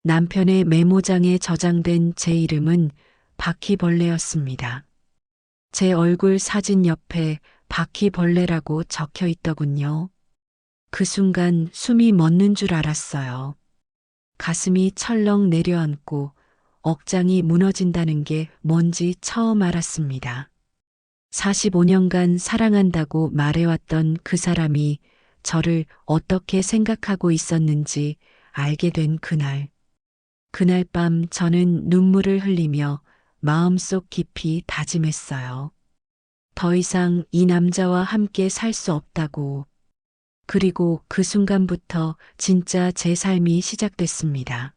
남편의 메모장에 저장된 제 이름은 바퀴벌레였습니다. 제 얼굴 사진 옆에 바퀴벌레라고 적혀 있더군요. 그 순간 숨이 멎는 줄 알았어요. 가슴이 철렁 내려앉고 억장이 무너진다는 게 뭔지 처음 알았습니다. 45년간 사랑한다고 말해왔던 그 사람이 저를 어떻게 생각하고 있었는지 알게 된 그날. 그날 밤 저는 눈물을 흘리며 마음속 깊이 다짐했어요. 더 이상 이 남자와 함께 살 수 없다고. 그리고 그 순간부터 진짜 제 삶이 시작됐습니다.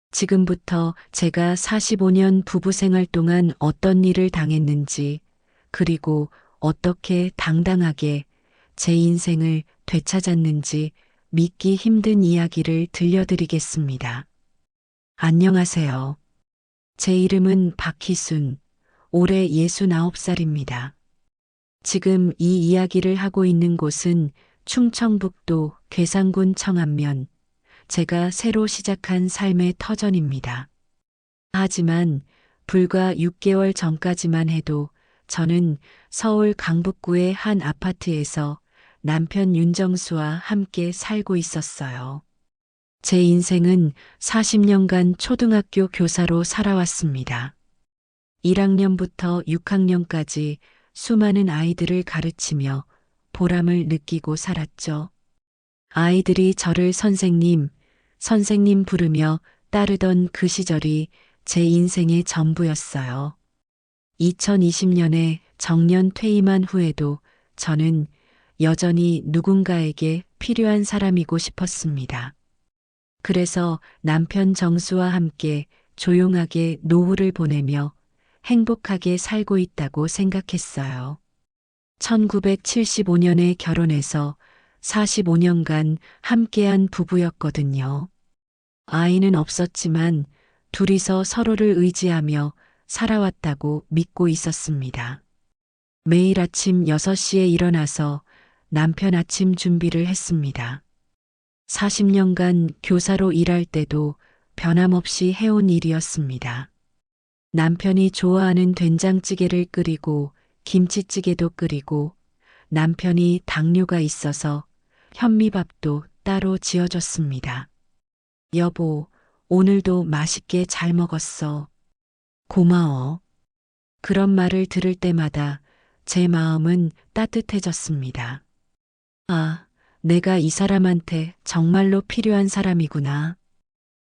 지금부터 제가 45년 부부 생활 동안 어떤 일을 당했는지, 그리고 어떻게 당당하게 제 인생을 되찾았는지 믿기 힘든 이야기를 들려드리겠습니다. 안녕하세요. 제 이름은 박희순, 올해 69살입니다. 지금 이 이야기를 하고 있는 곳은 충청북도 괴산군 청안면, 제가 새로 시작한 삶의 터전입니다. 하지만 불과 6개월 전까지만 해도 저는 서울 강북구의 한 아파트에서 남편 윤정수와 함께 살고 있었어요. 제 인생은 40년간 초등학교 교사로 살아왔습니다. 1학년부터 6학년까지 수많은 아이들을 가르치며 보람을 느끼고 살았죠. 아이들이 저를 선생님, 선생님 부르며 따르던 그 시절이 제 인생의 전부였어요. 2020년에 정년 퇴임한 후에도 저는 여전히 누군가에게 필요한 사람이고 싶었습니다. 그래서 남편 정수와 함께 조용하게 노후를 보내며 행복하게 살고 있다고 생각했어요. 1975년에 결혼해서 45년간 함께한 부부였거든요. 아이는 없었지만 둘이서 서로를 의지하며 살아왔다고 믿고 있었습니다. 매일 아침 6시에 일어나서 남편 아침 준비를 했습니다. 40년간 교사로 일할 때도 변함없이 해온 일이었습니다. 남편이 좋아하는 된장찌개를 끓이고 김치찌개도 끓이고 남편이 당뇨가 있어서 현미밥도 따로 지어줬습니다. 여보, 오늘도 맛있게 잘 먹었어. 고마워. 그런 말을 들을 때마다 제 마음은 따뜻해졌습니다. 아, 내가 이 사람한테 정말로 필요한 사람이구나.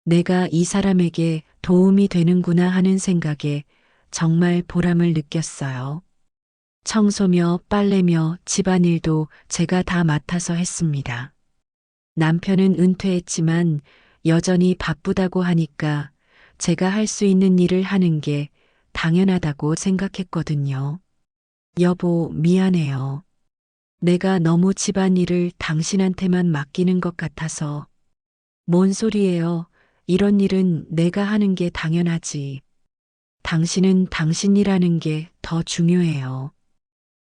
내가 이 사람에게 도움이 되는구나 하는 생각에 정말 보람을 느꼈어요. 청소며 빨래며 집안일도 제가 다 맡아서 했습니다. 남편은 은퇴했지만 여전히 바쁘다고 하니까 제가 할 수 있는 일을 하는 게 당연하다고 생각했거든요. 여보, 미안해요. 내가 너무 집안일을 당신한테만 맡기는 것 같아서. 뭔 소리예요? 이런 일은 내가 하는 게 당연하지. 당신은 당신이라는 게 더 중요해요.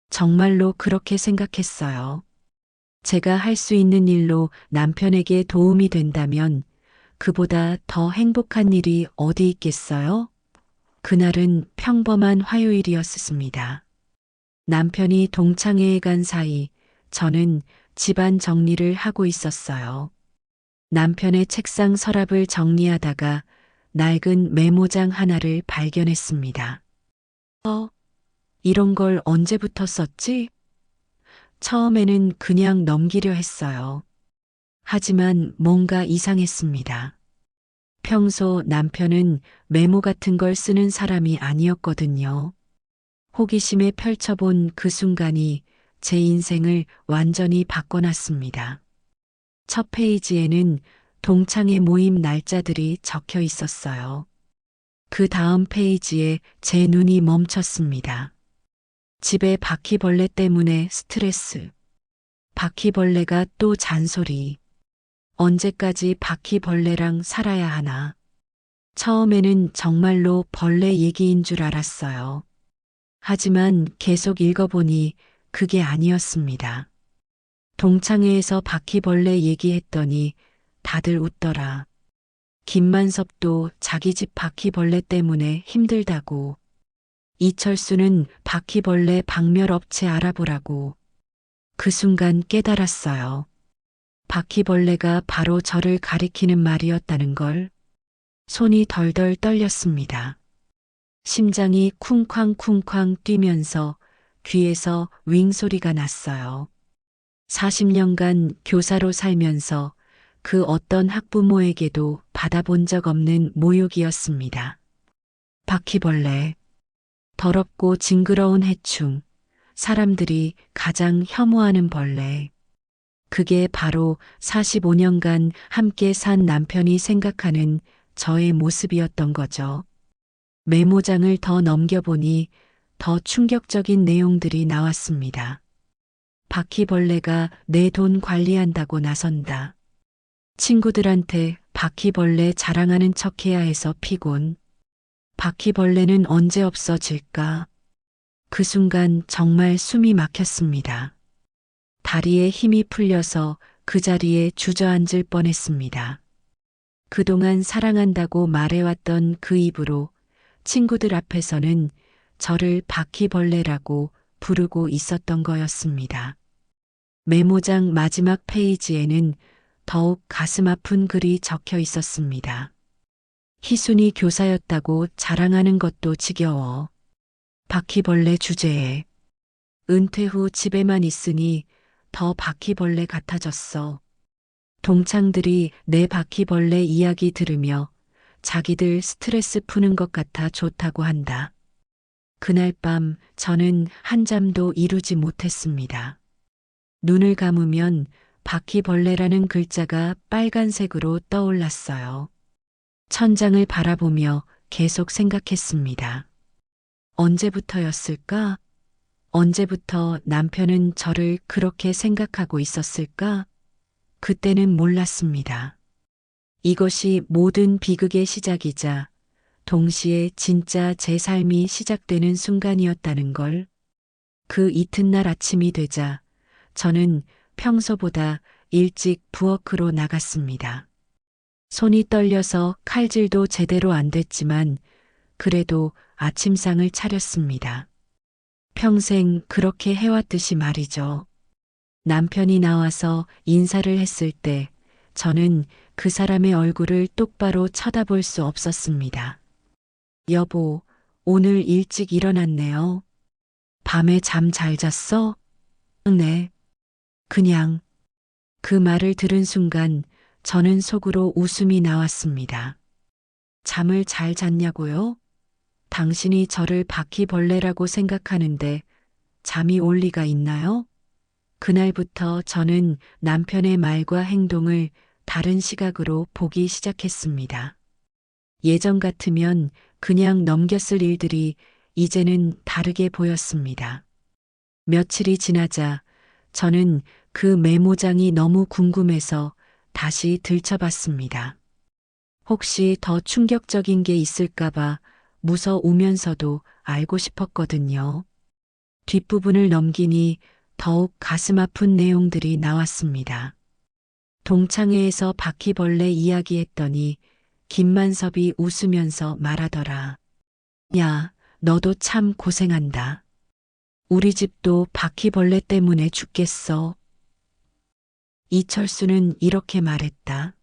정말로 그렇게 생각했어요. 제가 할 수 있는 일로 남편에게 도움이 된다면 그보다 더 행복한 일이 어디 있겠어요? 그날은 평범한 화요일이었습니다. 남편이 동창회에 간 사이 저는 집안 정리를 하고 있었어요. 남편의 책상 서랍을 정리하다가 낡은 메모장 하나를 발견했습니다. 이런 걸 언제부터 썼지? 처음에는 그냥 넘기려 했어요. 하지만 뭔가 이상했습니다. 평소 남편은 메모 같은 걸 쓰는 사람이 아니었거든요. 호기심에 펼쳐본 그 순간이 제 인생을 완전히 바꿔놨습니다. 첫 페이지에는 동창회 모임 날짜들이 적혀 있었어요. 그 다음 페이지에 제 눈이 멈췄습니다. 집에 바퀴벌레 때문에 스트레스. 바퀴벌레가 또 잔소리. 언제까지 바퀴벌레랑 살아야 하나. 처음에는 정말로 벌레 얘기인 줄 알았어요. 하지만 계속 읽어보니 그게 아니었습니다. 동창회에서 바퀴벌레 얘기했더니 다들 웃더라. 김만섭도 자기 집 바퀴벌레 때문에 힘들다고. 이철수는 바퀴벌레 박멸업체 알아보라고. 그 순간 깨달았어요. 바퀴벌레가 바로 저를 가리키는 말이었다는 걸. 손이 덜덜 떨렸습니다. 심장이 쿵쾅쿵쾅 뛰면서 귀에서 윙 소리가 났어요. 40년간 교사로 살면서 그 어떤 학부모에게도 받아본 적 없는 모욕이었습니다. 바퀴벌레, 더럽고 징그러운 해충, 사람들이 가장 혐오하는 벌레. 그게 바로 45년간 함께 산 남편이 생각하는 저의 모습이었던 거죠. 메모장을 더 넘겨보니 더 충격적인 내용들이 나왔습니다. 바퀴벌레가 내 돈 관리한다고 나선다. 친구들한테 바퀴벌레 자랑하는 척해야 해서 피곤. 바퀴벌레는 언제 없어질까? 그 순간 정말 숨이 막혔습니다. 다리에 힘이 풀려서 그 자리에 주저앉을 뻔했습니다. 그동안 사랑한다고 말해왔던 그 입으로 친구들 앞에서는 저를 바퀴벌레라고 부르고 있었던 거였습니다. 메모장 마지막 페이지에는 더욱 가슴 아픈 글이 적혀 있었습니다. 희순이 교사였다고 자랑하는 것도 지겨워. 바퀴벌레 주제에. 은퇴 후 집에만 있으니 더 바퀴벌레 같아졌어. 동창들이 내 바퀴벌레 이야기 들으며 자기들 스트레스 푸는 것 같아 좋다고 한다. 그날 밤 저는 한잠도 이루지 못했습니다. 눈을 감으면 바퀴벌레라는 글자가 빨간색으로 떠올랐어요. 천장을 바라보며 계속 생각했습니다. 언제부터였을까? 언제부터 남편은 저를 그렇게 생각하고 있었을까? 그때는 몰랐습니다. 이것이 모든 비극의 시작이자 동시에 진짜 제 삶이 시작되는 순간이었다는 걸. 그 이튿날 아침이 되자 저는 평소보다 일찍 부엌으로 나갔습니다. 손이 떨려서 칼질도 제대로 안 됐지만 그래도 아침상을 차렸습니다. 평생 그렇게 해왔듯이 말이죠. 남편이 나와서 인사를 했을 때 저는 그 사람의 얼굴을 똑바로 쳐다볼 수 없었습니다. 여보, 오늘 일찍 일어났네요. 밤에 잠 잘 잤어? 네. 그냥. 그 말을 들은 순간 저는 속으로 웃음이 나왔습니다. 잠을 잘 잤냐고요? 당신이 저를 바퀴벌레라고 생각하는데 잠이 올 리가 있나요? 그날부터 저는 남편의 말과 행동을 다른 시각으로 보기 시작했습니다. 예전 같으면 그냥 넘겼을 일들이 이제는 다르게 보였습니다. 며칠이 지나자 저는 그 메모장이 너무 궁금해서 다시 들춰봤습니다. 혹시 더 충격적인 게 있을까봐 무서우면서도 알고 싶었거든요. 뒷부분을 넘기니 더욱 가슴 아픈 내용들이 나왔습니다. 동창회에서 바퀴벌레 이야기했더니 김만섭이 웃으면서 말하더라. 야, 너도 참 고생한다. 우리 집도 바퀴벌레 때문에 죽겠어. 이철수는 이렇게 말했다.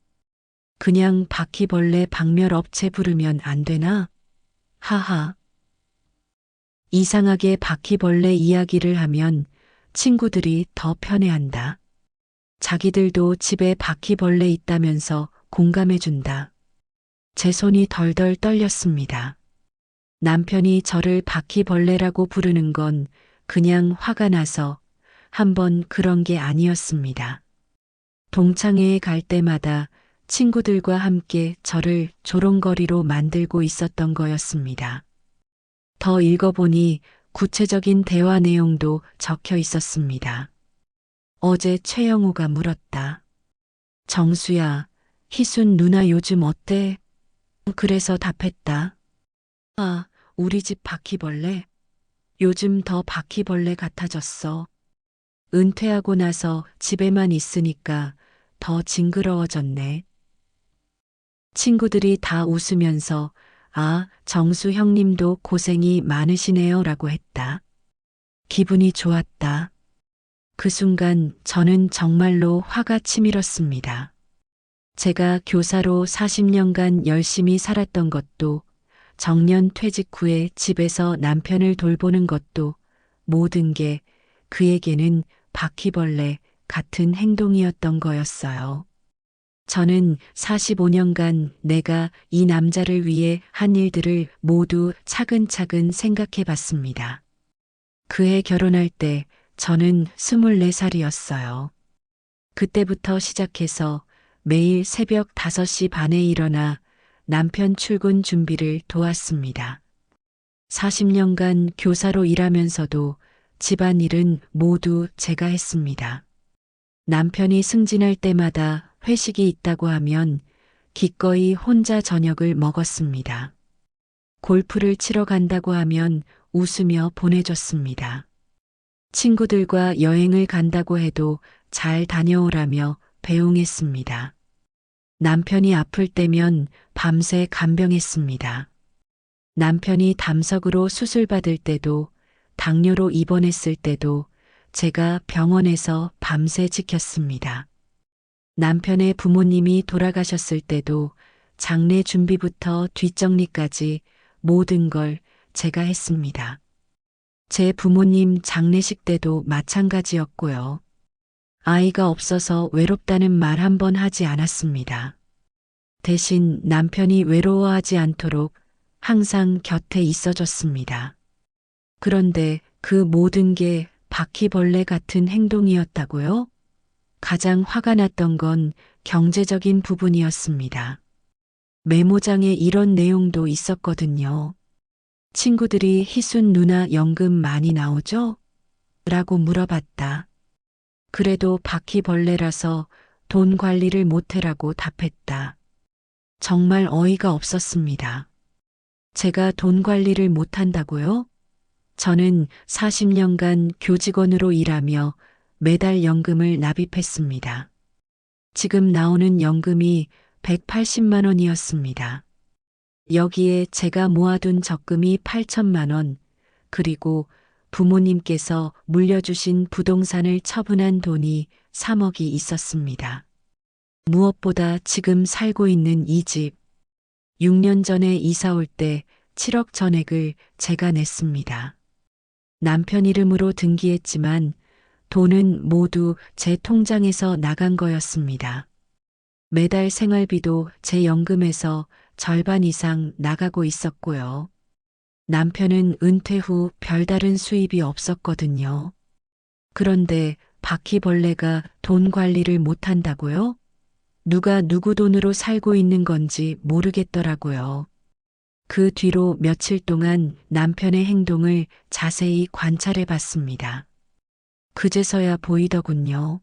그냥 바퀴벌레 박멸업체 부르면 안 되나? 하하. 이상하게 바퀴벌레 이야기를 하면 친구들이 더 편해한다. 자기들도 집에 바퀴벌레 있다면서 공감해준다. 제 손이 덜덜 떨렸습니다. 남편이 저를 바퀴벌레라고 부르는 건 그냥 화가 나서 한번 그런 게 아니었습니다. 동창회에 갈 때마다 친구들과 함께 저를 조롱거리로 만들고 있었던 거였습니다. 더 읽어보니 구체적인 대화 내용도 적혀 있었습니다. 어제 최영우가 물었다. 정수야, 희순 누나 요즘 어때? 그래서 답했다. 아, 우리 집 바퀴벌레. 요즘 더 바퀴벌레 같아졌어. 은퇴하고 나서 집에만 있으니까 더 징그러워졌네. 친구들이 다 웃으면서 아, 정수 형님도 고생이 많으시네요 라고 했다. 기분이 좋았다. 그 순간 저는 정말로 화가 치밀었습니다. 제가 교사로 40년간 열심히 살았던 것도, 정년 퇴직 후에 집에서 남편을 돌보는 것도 모든 게 그에게는 바퀴벌레 같은 행동이었던 거였어요. 저는 45년간 내가 이 남자를 위해 한 일들을 모두 차근차근 생각해 봤습니다. 그해 결혼할 때 저는 24살이었어요. 그때부터 시작해서 매일 새벽 5시 반에 일어나 남편 출근 준비를 도왔습니다. 40년간 교사로 일하면서도 집안일은 모두 제가 했습니다. 남편이 승진할 때마다 회식이 있다고 하면 기꺼이 혼자 저녁을 먹었습니다. 골프를 치러 간다고 하면 웃으며 보내줬습니다. 친구들과 여행을 간다고 해도 잘 다녀오라며 배웅했습니다. 남편이 아플 때면 밤새 간병했습니다. 남편이 담석으로 수술받을 때도, 당뇨로 입원했을 때도 제가 병원에서 밤새 지켰습니다. 남편의 부모님이 돌아가셨을 때도 장례 준비부터 뒷정리까지 모든 걸 제가 했습니다. 제 부모님 장례식 때도 마찬가지였고요. 아이가 없어서 외롭다는 말 한 번 하지 않았습니다. 대신 남편이 외로워하지 않도록 항상 곁에 있어줬습니다. 그런데 그 모든 게 바퀴벌레 같은 행동이었다고요? 가장 화가 났던 건 경제적인 부분이었습니다. 메모장에 이런 내용도 있었거든요. 친구들이 희순 누나 연금 많이 나오죠? 라고 물어봤다. 그래도 바퀴벌레라서 돈 관리를 못해라고 답했다. 정말 어이가 없었습니다. 제가 돈 관리를 못한다고요? 저는 40년간 교직원으로 일하며 매달 연금을 납입했습니다. 지금 나오는 연금이 180만 원이었습니다. 여기에 제가 모아둔 적금이 8천만 원, 그리고 부모님께서 물려주신 부동산을 처분한 돈이 3억이 있었습니다. 무엇보다 지금 살고 있는 이 집, 6년 전에 이사 올 때 7억 전액을 제가 냈습니다. 남편 이름으로 등기했지만 돈은 모두 제 통장에서 나간 거였습니다. 매달 생활비도 제 연금에서 절반 이상 나가고 있었고요. 남편은 은퇴 후 별다른 수입이 없었거든요. 그런데 바퀴벌레가 돈 관리를 못한다고요? 누가 누구 돈으로 살고 있는 건지 모르겠더라고요. 그 뒤로 며칠 동안 남편의 행동을 자세히 관찰해 봤습니다. 그제서야 보이더군요.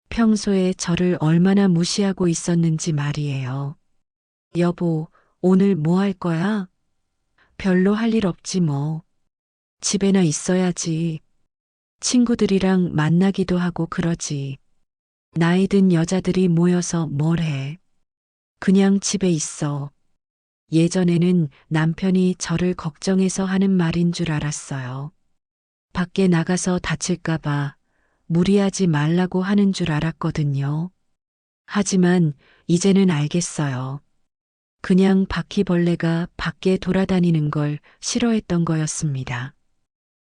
평소에 저를 얼마나 무시하고 있었는지 말이에요. 여보, 오늘 뭐 할 거야? 별로 할 일 없지 뭐. 집에나 있어야지. 친구들이랑 만나기도 하고 그러지. 나이 든 여자들이 모여서 뭘 해. 그냥 집에 있어. 예전에는 남편이 저를 걱정해서 하는 말인 줄 알았어요. 밖에 나가서 다칠까봐 무리하지 말라고 하는 줄 알았거든요. 하지만 이제는 알겠어요. 그냥 바퀴벌레가 밖에 돌아다니는 걸 싫어했던 거였습니다.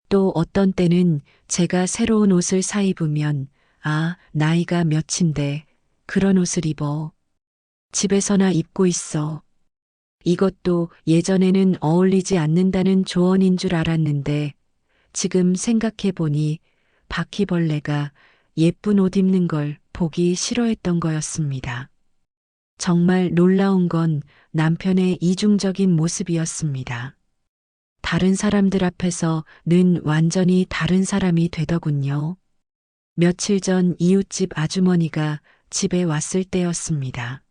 또 어떤 때는 제가 새로운 옷을 사 입으면 아, 나이가 몇인데 그런 옷을 입어. 집에서나 입고 있어. 이것도 예전에는 어울리지 않는다는 조언인 줄 알았는데 지금 생각해 보니 바퀴벌레가 예쁜 옷 입는 걸 보기 싫어했던 거였습니다. 정말 놀라운 건 남편의 이중적인 모습이었습니다. 다른 사람들 앞에서는 완전히 다른 사람이 되더군요. 며칠 전 이웃집 아주머니가 집에 왔을 때였습니다.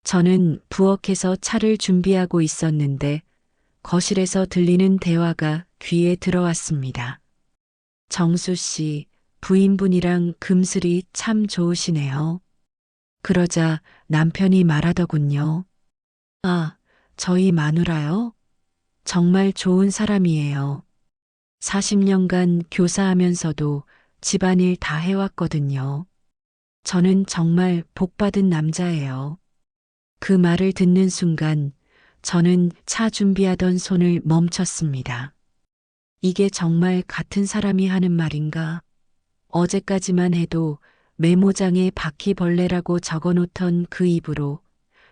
저는 부엌에서 차를 준비하고 있었는데 거실에서 들리는 대화가 귀에 들어왔습니다. 정수 씨, 부인분이랑 금슬이 참 좋으시네요. 그러자 남편이 말하더군요. 아, 저희 마누라요? 정말 좋은 사람이에요. 40년간 교사하면서도 집안일 다 해왔거든요. 저는 정말 복받은 남자예요. 그 말을 듣는 순간 저는 차 준비하던 손을 멈췄습니다. 이게 정말 같은 사람이 하는 말인가? 어제까지만 해도 메모장에 바퀴벌레라고 적어 놓던 그 입으로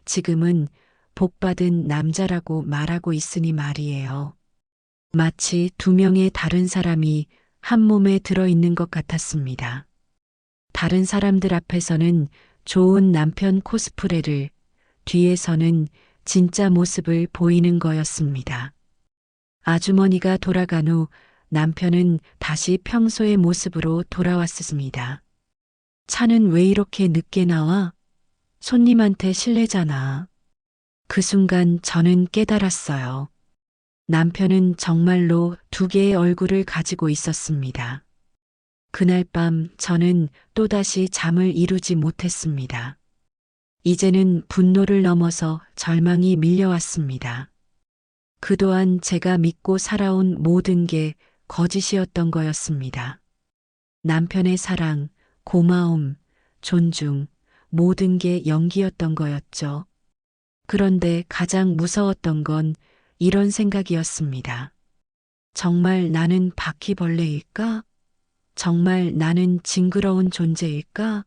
지금은 복받은 남자라고 말하고 있으니 말이에요. 마치 두 명의 다른 사람이 한 몸에 들어 있는 것 같았습니다. 다른 사람들 앞에서는 좋은 남편 코스프레를, 뒤에서는 진짜 모습을 보이는 거였습니다. 아주머니가 돌아간 후 남편은 다시 평소의 모습으로 돌아왔습니다. 차는 왜 이렇게 늦게 나와? 손님한테 실례잖아. 그 순간 저는 깨달았어요. 남편은 정말로 두 개의 얼굴을 가지고 있었습니다. 그날 밤 저는 또다시 잠을 이루지 못했습니다. 이제는 분노를 넘어서 절망이 밀려왔습니다. 그동안 제가 믿고 살아온 모든 게 거짓이었던 거였습니다. 남편의 사랑, 고마움, 존중, 모든 게 연기였던 거였죠. 그런데 가장 무서웠던 건 이런 생각이었습니다. 정말 나는 바퀴벌레일까? 정말 나는 징그러운 존재일까?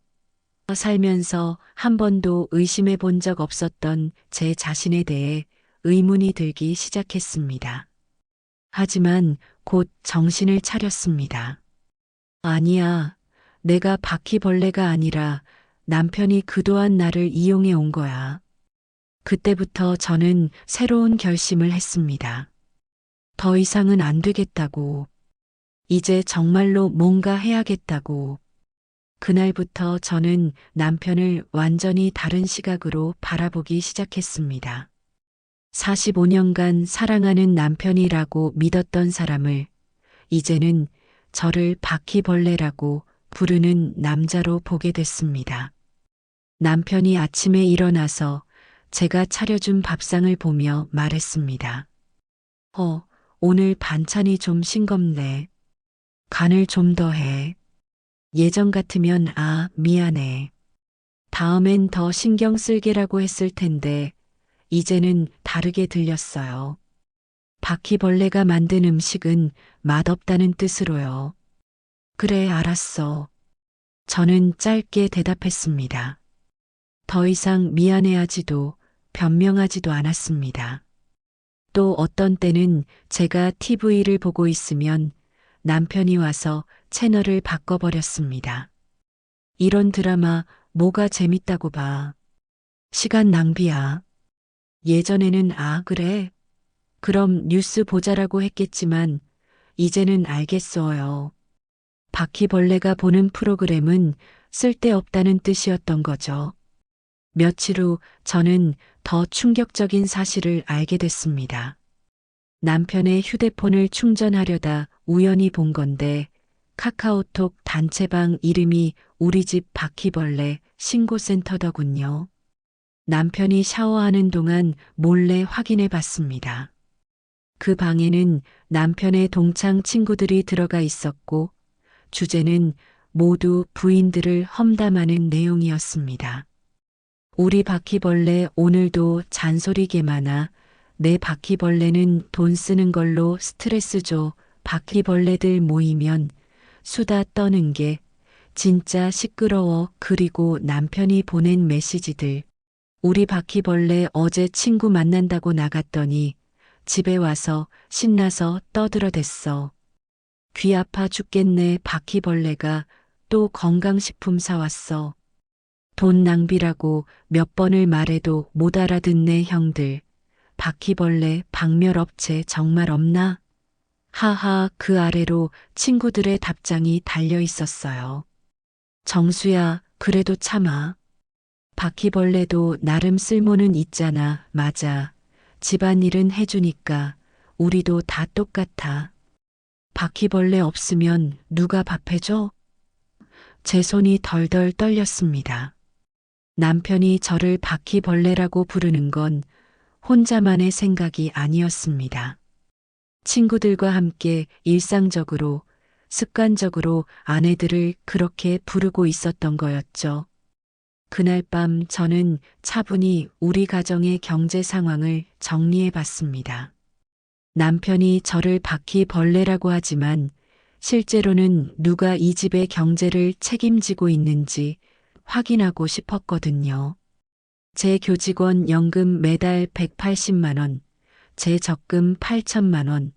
살면서 한 번도 의심해 본 적 없었던 제 자신에 대해 의문이 들기 시작했습니다. 하지만 곧 정신을 차렸습니다. 아니야, 내가 바퀴벌레가 아니라 남편이 그동안 나를 이용해 온 거야. 그때부터 저는 새로운 결심을 했습니다. 더 이상은 안 되겠다고. 이제 정말로 뭔가 해야겠다고. 그날부터 저는 남편을 완전히 다른 시각으로 바라보기 시작했습니다. 45년간 사랑하는 남편이라고 믿었던 사람을 이제는 저를 바퀴벌레라고 부르는 남자로 보게 됐습니다. 남편이 아침에 일어나서 제가 차려준 밥상을 보며 말했습니다. 오늘 반찬이 좀 싱겁네. 간을 좀 더 해. 예전 같으면 미안해. 다음엔 더 신경 쓸게라고 했을 텐데 이제는 다르게 들렸어요. 바퀴벌레가 만든 음식은 맛없다는 뜻으로요. 그래, 알았어. 저는 짧게 대답했습니다. 더 이상 미안해하지도 변명하지도 않았습니다. 또 어떤 때는 제가 TV를 보고 있으면 남편이 와서 채널을 바꿔버렸습니다. 이런 드라마 뭐가 재밌다고 봐. 시간 낭비야. 예전에는 그래. 그럼 뉴스 보자라고 했겠지만 이제는 알겠어요. 바퀴벌레가 보는 프로그램은 쓸데없다는 뜻이었던 거죠. 며칠 후 저는 더 충격적인 사실을 알게 됐습니다. 남편의 휴대폰을 충전하려다 우연히 본 건데 카카오톡 단체방 이름이 우리 집 바퀴벌레 신고센터더군요. 남편이 샤워하는 동안 몰래 확인해 봤습니다. 그 방에는 남편의 동창 친구들이 들어가 있었고 주제는 모두 부인들을 험담하는 내용이었습니다. 우리 바퀴벌레 오늘도 잔소리게 많아. 내 바퀴벌레는 돈 쓰는 걸로 스트레스 줘. 바퀴벌레들 모이면 수다 떠는 게 진짜 시끄러워. 그리고 남편이 보낸 메시지들. 우리 바퀴벌레 어제 친구 만난다고 나갔더니 집에 와서 신나서 떠들어댔어. 귀 아파 죽겠네. 바퀴벌레가 또 건강식품 사왔어. 돈 낭비라고 몇 번을 말해도 못 알아듣네. 형들. 바퀴벌레 박멸업체 정말 없나? 하하. 그 아래로 친구들의 답장이 달려 있었어요. 정수야, 그래도 참아. 바퀴벌레도 나름 쓸모는 있잖아. 맞아. 집안일은 해주니까 우리도 다 똑같아. 바퀴벌레 없으면 누가 밥 해줘? 제 손이 덜덜 떨렸습니다. 남편이 저를 바퀴벌레라고 부르는 건 혼자만의 생각이 아니었습니다. 친구들과 함께 일상적으로, 습관적으로 아내들을 그렇게 부르고 있었던 거였죠. 그날 밤 저는 차분히 우리 가정의 경제 상황을 정리해 봤습니다. 남편이 저를 바퀴벌레라고 하지만 실제로는 누가 이 집의 경제를 책임지고 있는지 확인하고 싶었거든요. 제 교직원 연금 매달 180만 원, 제 적금 8천만 원,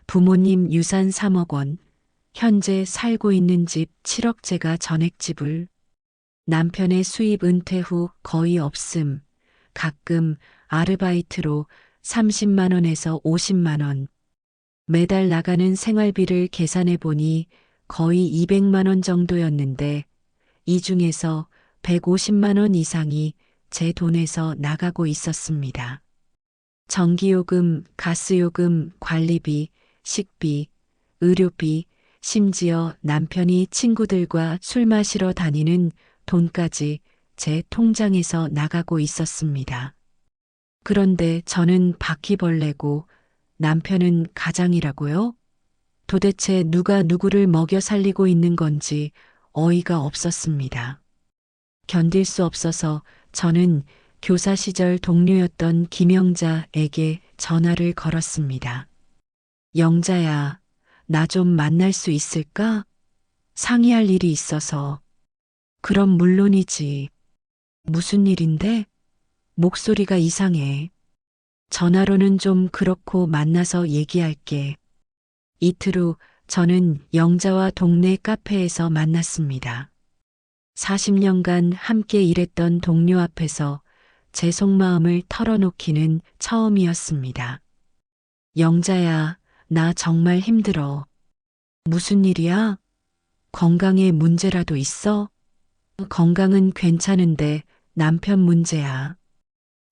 부모님 유산 3억 원, 현재 살고 있는 집 7억째가 전액 지불, 남편의 수입 은퇴 후 거의 없음, 가끔 아르바이트로 30만 원에서 50만 원, 매달 나가는 생활비를 계산해 보니 거의 200만 원 정도였는데 이 중에서 150만 원 이상이 제 돈에서 나가고 있었습니다. 전기요금, 가스요금, 관리비, 식비, 의료비, 심지어 남편이 친구들과 술 마시러 다니는 돈까지 제 통장에서 나가고 있었습니다. 그런데 저는 바퀴벌레고 남편은 가장이라고요? 도대체 누가 누구를 먹여 살리고 있는 건지 어이가 없었습니다. 견딜 수 없어서 저는 교사 시절 동료였던 김영자에게 전화를 걸었습니다. 영자야, 나 좀 만날 수 있을까? 상의할 일이 있어서. 그럼 물론이지. 무슨 일인데? 목소리가 이상해. 전화로는 좀 그렇고 만나서 얘기할게. 이틀 후 저는 영자와 동네 카페에서 만났습니다. 40년간 함께 일했던 동료 앞에서 제 속마음을 털어놓기는 처음이었습니다. 영자야, 나 정말 힘들어. 무슨 일이야? 건강에 문제라도 있어? 건강은 괜찮은데 남편 문제야.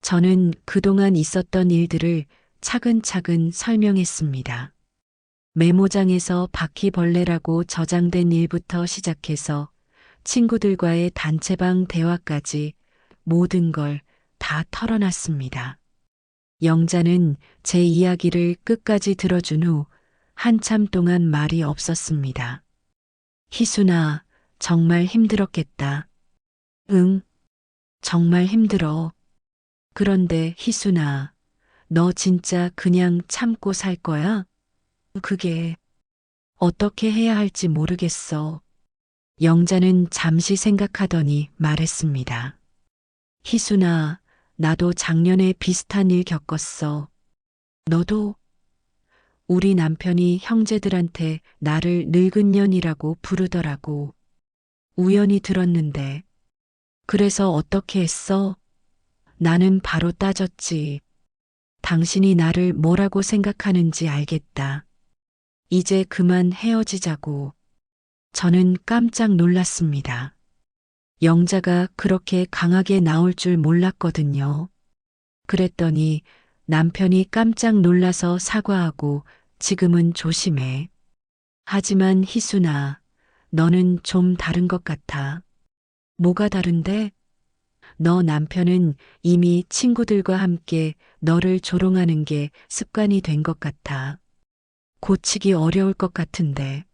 저는 그동안 있었던 일들을 차근차근 설명했습니다. 메모장에서 바퀴벌레라고 저장된 일부터 시작해서 친구들과의 단체방 대화까지 모든 걸 다 털어놨습니다. 영자는 제 이야기를 끝까지 들어준 후 한참 동안 말이 없었습니다. 희순아, 정말 힘들었겠다. 응, 정말 힘들어. 그런데 희순아, 너 진짜 그냥 참고 살 거야? 그게 어떻게 해야 할지 모르겠어. 영자는 잠시 생각하더니 말했습니다. 희순아, 나도 작년에 비슷한 일 겪었어. 너도? 우리 남편이 형제들한테 나를 늙은 년이라고 부르더라고. 우연히 들었는데. 그래서 어떻게 했어? 나는 바로 따졌지. 당신이 나를 뭐라고 생각하는지 알겠다. 이제 그만 헤어지자고. 저는 깜짝 놀랐습니다. 영자가 그렇게 강하게 나올 줄 몰랐거든요. 그랬더니 남편이 깜짝 놀라서 사과하고 지금은 조심해. 하지만 희순아, 너는 좀 다른 것 같아. 뭐가 다른데? 너 남편은 이미 친구들과 함께 너를 조롱하는 게 습관이 된 것 같아. 고치기 어려울 것 같은데.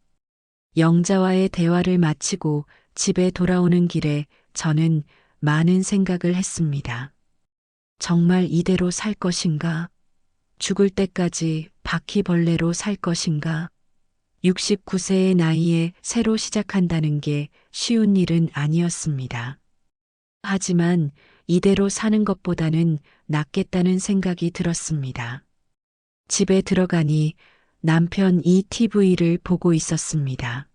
영자와의 대화를 마치고 집에 돌아오는 길에 저는 많은 생각을 했습니다. 정말 이대로 살 것인가? 죽을 때까지 바퀴벌레로 살 것인가? 69세의 나이에 새로 시작한다는 게 쉬운 일은 아니었습니다. 하지만 이대로 사는 것보다는 낫겠다는 생각이 들었습니다. 집에 들어가니 남편 ETV를 보고 있었습니다.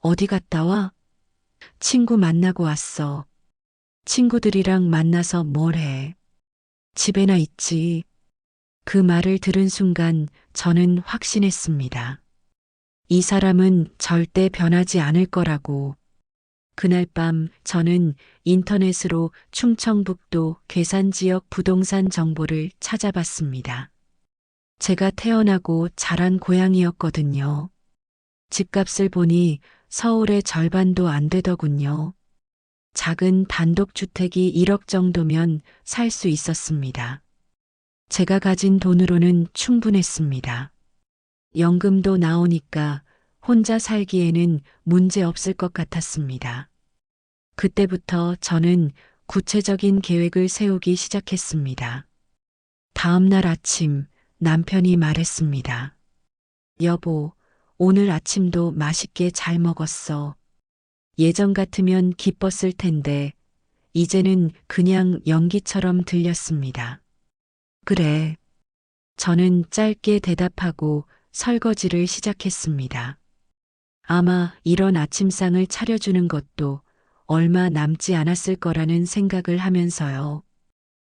어디 갔다 와? 친구 만나고 왔어. 친구들이랑 만나서 뭘 해? 집에나 있지. 그 말을 들은 순간 저는 확신했습니다. 이 사람은 절대 변하지 않을 거라고. 그날 밤 저는 인터넷으로 충청북도 괴산 지역 부동산 정보를 찾아봤습니다. 제가 태어나고 자란 고향이었거든요. 집값을 보니 서울의 절반도 안 되더군요. 작은 단독주택이 1억 정도면 살 수 있었습니다. 제가 가진 돈으로는 충분했습니다. 연금도 나오니까 혼자 살기에는 문제 없을 것 같았습니다. 그때부터 저는 구체적인 계획을 세우기 시작했습니다. 다음 날 아침 남편이 말했습니다. 여보, 오늘 아침도 맛있게 잘 먹었어. 예전 같으면 기뻤을 텐데, 이제는 그냥 연기처럼 들렸습니다. 그래. 저는 짧게 대답하고 설거지를 시작했습니다. 아마 이런 아침상을 차려주는 것도 얼마 남지 않았을 거라는 생각을 하면서요.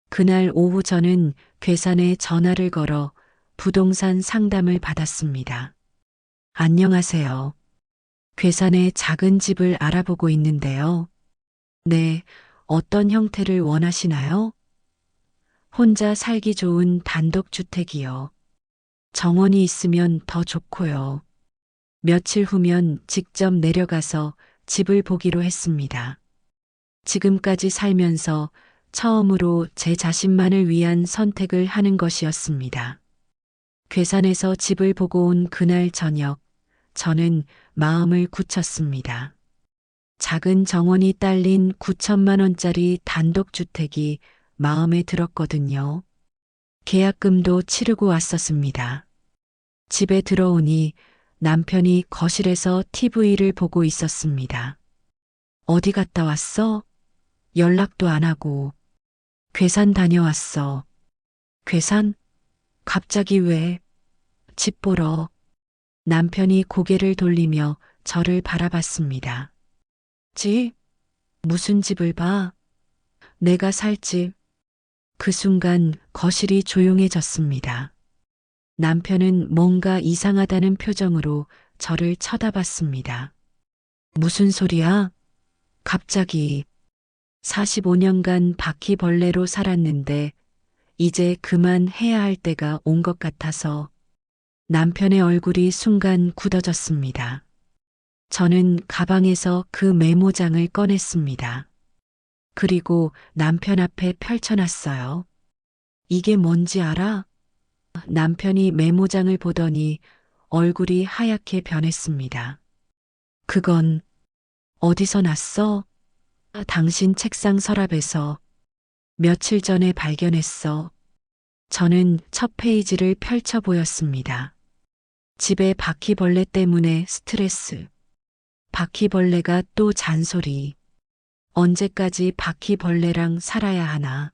그날 오후 저는 괴산에 전화를 걸어 부동산 상담을 받았습니다. 안녕하세요. 괴산에 작은 집을 알아보고 있는데요. 네, 어떤 형태를 원하시나요? 혼자 살기 좋은 단독주택이요. 정원이 있으면 더 좋고요. 며칠 후면 직접 내려가서 집을 보기로 했습니다. 지금까지 살면서 처음으로 제 자신만을 위한 선택을 하는 것이었습니다. 괴산에서 집을 보고 온 그날 저녁, 저는 마음을 굳혔습니다. 작은 정원이 딸린 9천만 원짜리 단독주택이 마음에 들었거든요. 계약금도 치르고 왔었습니다. 집에 들어오니 남편이 거실에서 TV를 보고 있었습니다. 어디 갔다 왔어? 연락도 안 하고. 괴산 다녀왔어. 괴산? 갑자기 왜? 집 보러. 남편이 고개를 돌리며 저를 바라봤습니다. 집? 무슨 집을 봐? 내가 살 집. 그 순간 거실이 조용해졌습니다. 남편은 뭔가 이상하다는 표정으로 저를 쳐다봤습니다. 무슨 소리야? 갑자기 45년간 바퀴벌레로 살았는데 이제 그만해야 할 때가 온 것 같아서 남편의 얼굴이 순간 굳어졌습니다. 저는 가방에서 그 메모장을 꺼냈습니다. 그리고 남편 앞에 펼쳐놨어요. 이게 뭔지 알아? 남편이 메모장을 보더니 얼굴이 하얗게 변했습니다. 그건 어디서 났어? 당신 책상 서랍에서 며칠 전에 발견했어. 저는 첫 페이지를 펼쳐 보였습니다. 집에 바퀴벌레 때문에 스트레스. 바퀴벌레가 또 잔소리. 언제까지 바퀴벌레랑 살아야 하나.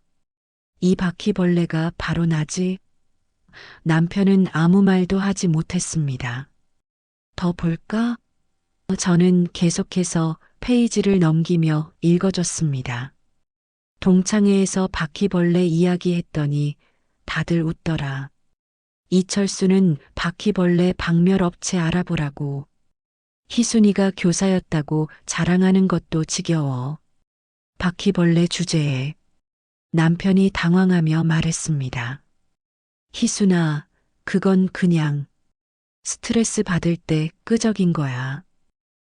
이 바퀴벌레가 바로 나지. 남편은 아무 말도 하지 못했습니다. 더 볼까? 저는 계속해서 페이지를 넘기며 읽어줬습니다. 동창회에서 바퀴벌레 이야기했더니 다들 웃더라. 이철수는 바퀴벌레 박멸업체 알아보라고. 희순이가 교사였다고 자랑하는 것도 지겨워. 바퀴벌레 주제에 남편이 당황하며 말했습니다. 희순아, 그건 그냥 스트레스 받을 때 끄적인 거야.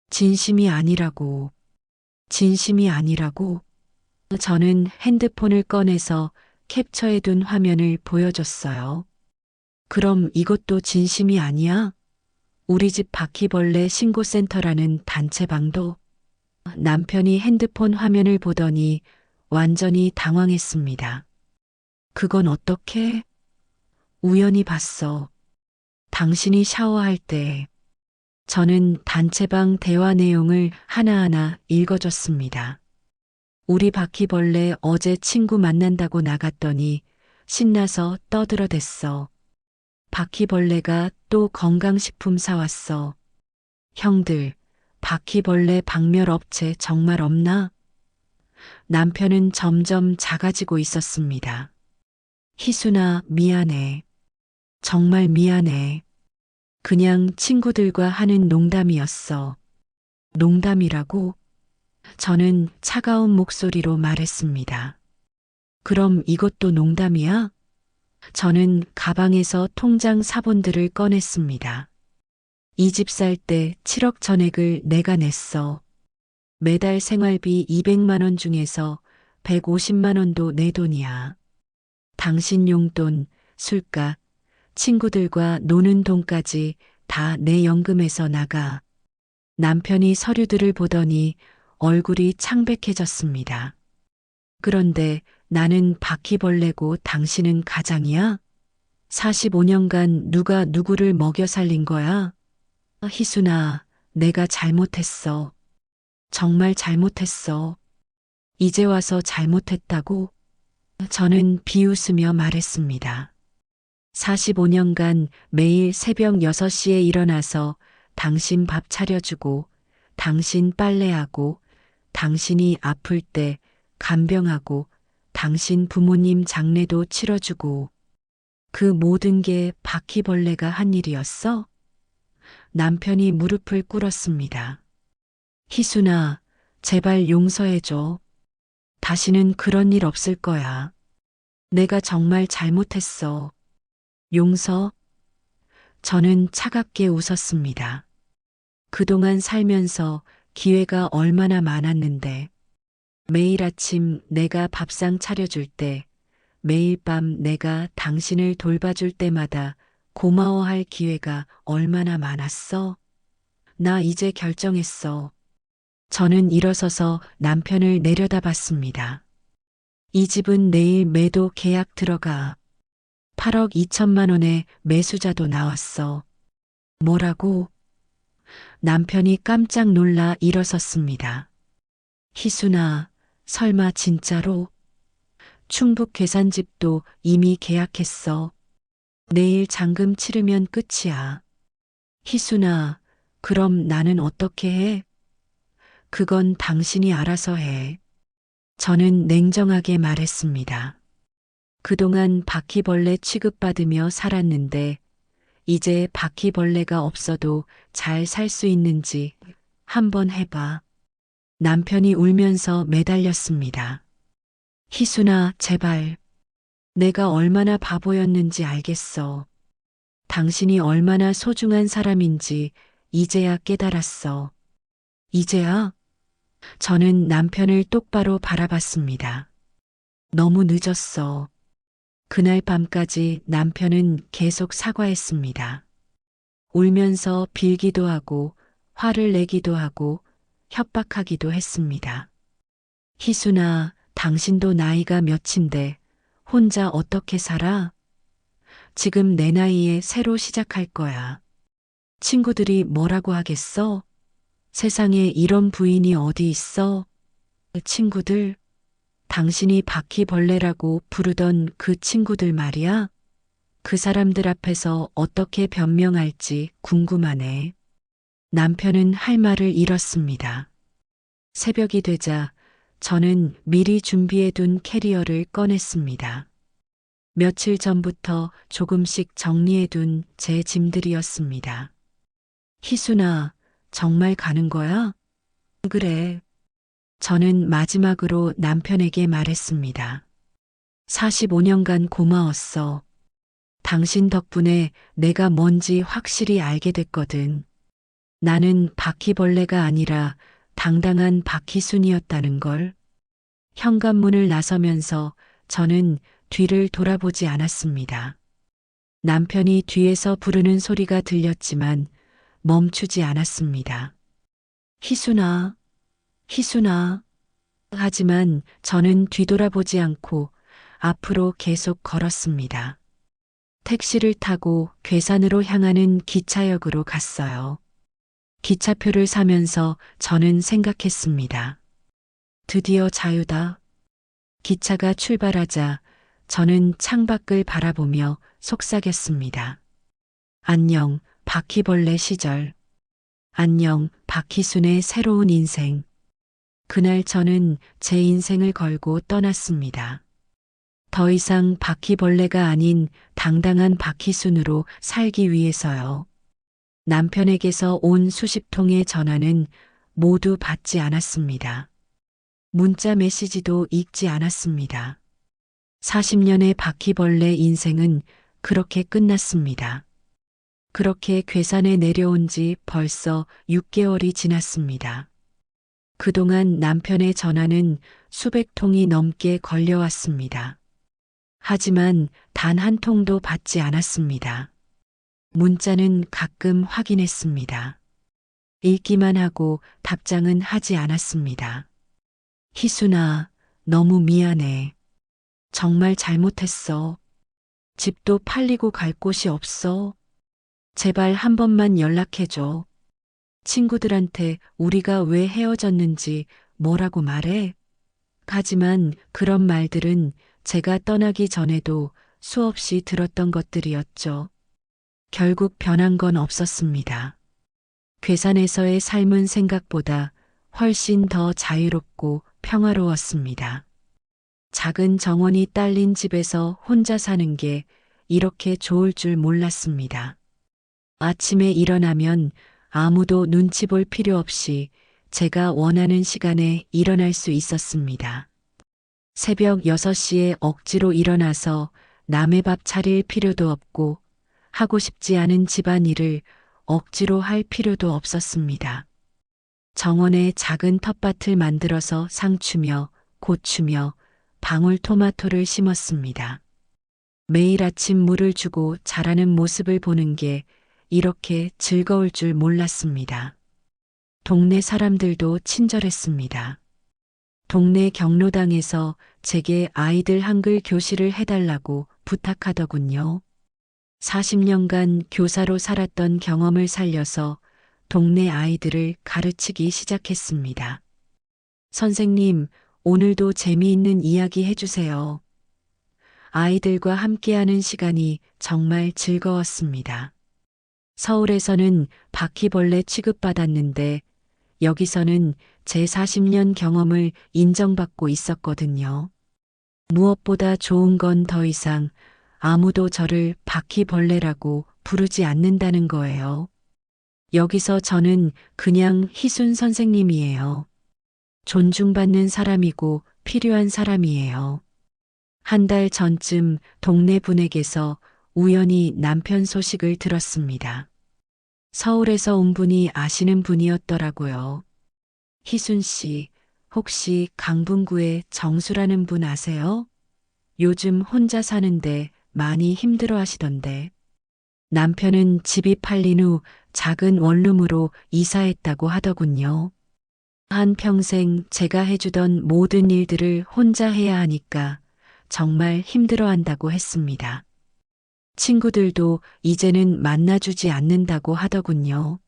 진심이 아니라고. 진심이 아니라고. 저는 핸드폰을 꺼내서 캡처해둔 화면을 보여줬어요. 그럼 이것도 진심이 아니야? 우리 집 바퀴벌레 신고센터라는 단체방도? 남편이 핸드폰 화면을 보더니 완전히 당황했습니다. 그건 어떻게? 우연히 봤어. 당신이 샤워할 때. 저는 단체방 대화 내용을 하나하나 읽어줬습니다. 우리 바퀴벌레 어제 친구 만난다고 나갔더니 신나서 떠들어댔어. 바퀴벌레가 또 건강식품 사왔어. 형들, 바퀴벌레 박멸업체 정말 없나? 남편은 점점 작아지고 있었습니다. 희순아, 미안해. 정말 미안해. 그냥 친구들과 하는 농담이었어. 농담이라고? 저는 차가운 목소리로 말했습니다. 그럼 이것도 농담이야? 저는 가방에서 통장 사본들을 꺼냈습니다. 이 집 살 때 7억 전액을 내가 냈어. 매달 생활비 200만 원 중에서 150만 원도 내 돈이야. 당신 용돈, 술값, 친구들과 노는 돈까지 다 내 연금에서 나가. 남편이 서류들을 보더니 얼굴이 창백해졌습니다. 그런데 나는 바퀴벌레고 당신은 가장이야? 45년간 누가 누구를 먹여 살린 거야? 희순아, 내가 잘못했어. 정말 잘못했어. 이제 와서 잘못했다고? 저는 비웃으며 말했습니다. 45년간 매일 새벽 6시에 일어나서 당신 밥 차려주고, 당신 빨래하고, 당신이 아플 때 간병하고, 당신 부모님 장례도 치러주고, 그 모든 게 바퀴벌레가 한 일이었어? 남편이 무릎을 꿇었습니다. 희순아, 제발 용서해줘. 다시는 그런 일 없을 거야. 내가 정말 잘못했어. 용서? 저는 차갑게 웃었습니다. 그동안 살면서 기회가 얼마나 많았는데, 매일 아침 내가 밥상 차려줄 때, 매일 밤 내가 당신을 돌봐줄 때마다 고마워할 기회가 얼마나 많았어? 나 이제 결정했어. 저는 일어서서 남편을 내려다봤습니다. 이 집은 내일 매도 계약 들어가. 8억 2천만 원의 매수자도 나왔어. 뭐라고? 남편이 깜짝 놀라 일어섰습니다. 희순아, 설마 진짜로? 충북 괴산집도 이미 계약했어. 내일 잔금 치르면 끝이야. 희순아, 그럼 나는 어떻게 해? 그건 당신이 알아서 해. 저는 냉정하게 말했습니다. 그동안 바퀴벌레 취급받으며 살았는데, 이제 바퀴벌레가 없어도 잘 살 수 있는지 한번 해봐. 남편이 울면서 매달렸습니다. 희순아, 제발. 내가 얼마나 바보였는지 알겠어. 당신이 얼마나 소중한 사람인지 이제야 깨달았어. 이제야? 저는 남편을 똑바로 바라봤습니다. 너무 늦었어. 그날 밤까지 남편은 계속 사과했습니다. 울면서 빌기도 하고 화를 내기도 하고 협박하기도 했습니다. 희순아, 당신도 나이가 몇인데 혼자 어떻게 살아? 지금 내 나이에 새로 시작할 거야. 친구들이 뭐라고 하겠어? 세상에 이런 부인이 어디 있어? 친구들, 당신이 바퀴벌레라고 부르던 그 친구들 말이야? 그 사람들 앞에서 어떻게 변명할지 궁금하네. 남편은 할 말을 잃었습니다. 새벽이 되자 저는 미리 준비해둔 캐리어를 꺼냈습니다. 며칠 전부터 조금씩 정리해둔 제 짐들이었습니다. 희순아, 정말 가는 거야? 그래. 저는 마지막으로 남편에게 말했습니다. 45년간 고마웠어. 당신 덕분에 내가 뭔지 확실히 알게 됐거든. 나는 바퀴벌레가 아니라 당당한 바퀴순이었다는 걸. 현관문을 나서면서 저는 뒤를 돌아보지 않았습니다. 남편이 뒤에서 부르는 소리가 들렸지만 멈추지 않았습니다. 희순아, 희순아. 하지만 저는 뒤돌아보지 않고 앞으로 계속 걸었습니다. 택시를 타고 괴산으로 향하는 기차역으로 갔어요. 기차표를 사면서 저는 생각했습니다. 드디어 자유다. 기차가 출발하자 저는 창밖을 바라보며 속삭였습니다. 안녕, 바퀴벌레 시절. 안녕, 바퀴순의 새로운 인생. 그날 저는 제 인생을 걸고 떠났습니다. 더 이상 바퀴벌레가 아닌 당당한 바퀴순으로 살기 위해서요. 남편에게서 온 수십 통의 전화는 모두 받지 않았습니다. 문자 메시지도 읽지 않았습니다. 40년의 바퀴벌레 인생은 그렇게 끝났습니다. 그렇게 괴산에 내려온 지 벌써 6개월이 지났습니다. 그동안 남편의 전화는 수백 통이 넘게 걸려왔습니다. 하지만 단 한 통도 받지 않았습니다. 문자는 가끔 확인했습니다. 읽기만 하고 답장은 하지 않았습니다. 희순아, 너무 미안해. 정말 잘못했어. 집도 팔리고 갈 곳이 없어. 제발 한 번만 연락해줘. 친구들한테 우리가 왜 헤어졌는지 뭐라고 말해? 하지만 그런 말들은 제가 떠나기 전에도 수없이 들었던 것들이었죠. 결국 변한 건 없었습니다. 괴산에서의 삶은 생각보다 훨씬 더 자유롭고 평화로웠습니다. 작은 정원이 딸린 집에서 혼자 사는 게 이렇게 좋을 줄 몰랐습니다. 아침에 일어나면 아무도 눈치 볼 필요 없이 제가 원하는 시간에 일어날 수 있었습니다. 새벽 6시에 억지로 일어나서 남의 밥 차릴 필요도 없고 하고 싶지 않은 집안일을 억지로 할 필요도 없었습니다. 정원에 작은 텃밭을 만들어서 상추며 고추며 방울토마토를 심었습니다. 매일 아침 물을 주고 자라는 모습을 보는 게 이렇게 즐거울 줄 몰랐습니다. 동네 사람들도 친절했습니다. 동네 경로당에서 제게 아이들 한글 교실을 해달라고 부탁하더군요. 40년간 교사로 살았던 경험을 살려서 동네 아이들을 가르치기 시작했습니다. 선생님, 오늘도 재미있는 이야기 해주세요. 아이들과 함께하는 시간이 정말 즐거웠습니다. 서울에서는 바퀴벌레 취급받았는데 여기서는 제 40년 경험을 인정받고 있었거든요. 무엇보다 좋은 건 더 이상 아무도 저를 바퀴벌레라고 부르지 않는다는 거예요. 여기서 저는 그냥 희순 선생님이에요. 존중받는 사람이고 필요한 사람이에요. 한 달 전쯤 동네 분에게서 우연히 남편 소식을 들었습니다. 서울에서 온 분이 아시는 분이었더라고요. 희순 씨, 혹시 강분구에 정수라는 분 아세요? 요즘 혼자 사는데 많이 힘들어 하시던데. 남편은 집이 팔린 후 작은 원룸으로 이사했다고 하더군요. 한평생 제가 해주던 모든 일들을 혼자 해야 하니까 정말 힘들어 한다고 했습니다. 친구들도 이제는 만나주지 않는다고 하더군요.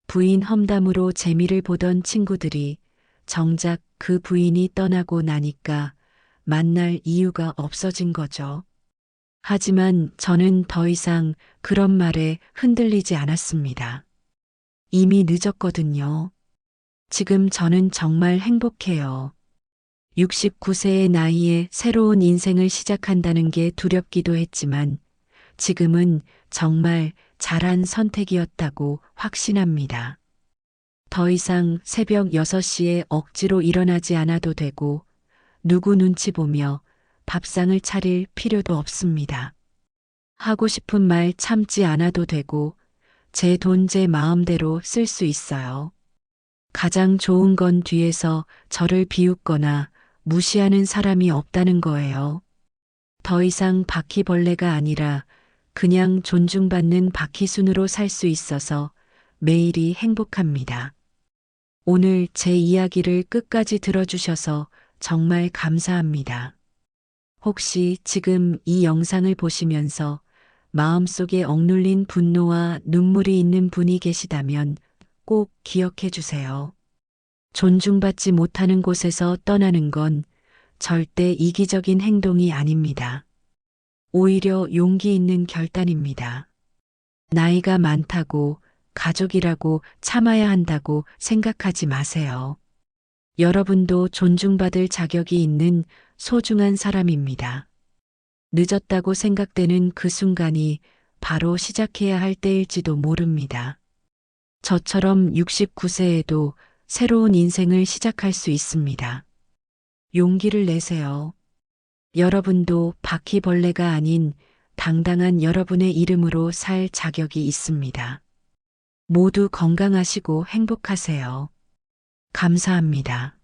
부인 험담으로 재미를 보던 친구들이 정작 그 부인이 떠나고 나니까 만날 이유가 없어진 거죠. 하지만 저는 더 이상 그런 말에 흔들리지 않았습니다. 이미 늦었거든요. 지금 저는 정말 행복해요. 69세의 나이에 새로운 인생을 시작한다는 게 두렵기도 했지만 지금은 정말 잘한 선택이었다고 확신합니다. 더 이상 새벽 6시에 억지로 일어나지 않아도 되고 누구 눈치 보며 밥상을 차릴 필요도 없습니다. 하고 싶은 말 참지 않아도 되고 제 돈 제 마음대로 쓸 수 있어요. 가장 좋은 건 뒤에서 저를 비웃거나 무시하는 사람이 없다는 거예요. 더 이상 바퀴벌레가 아니라 그냥 존중받는 바퀴순으로 살 수 있어서 매일이 행복합니다. 오늘 제 이야기를 끝까지 들어주셔서 정말 감사합니다. 혹시 지금 이 영상을 보시면서 마음속에 억눌린 분노와 눈물이 있는 분이 계시다면 꼭 기억해 주세요. 존중받지 못하는 곳에서 떠나는 건 절대 이기적인 행동이 아닙니다. 오히려 용기 있는 결단입니다. 나이가 많다고 가족이라고 참아야 한다고 생각하지 마세요. 여러분도 존중받을 자격이 있는 소중한 사람입니다. 늦었다고 생각되는 그 순간이 바로 시작해야 할 때일지도 모릅니다. 저처럼 69세에도 새로운 인생을 시작할 수 있습니다. 용기를 내세요. 여러분도 바퀴벌레가 아닌 당당한 여러분의 이름으로 살 자격이 있습니다. 모두 건강하시고 행복하세요. 감사합니다.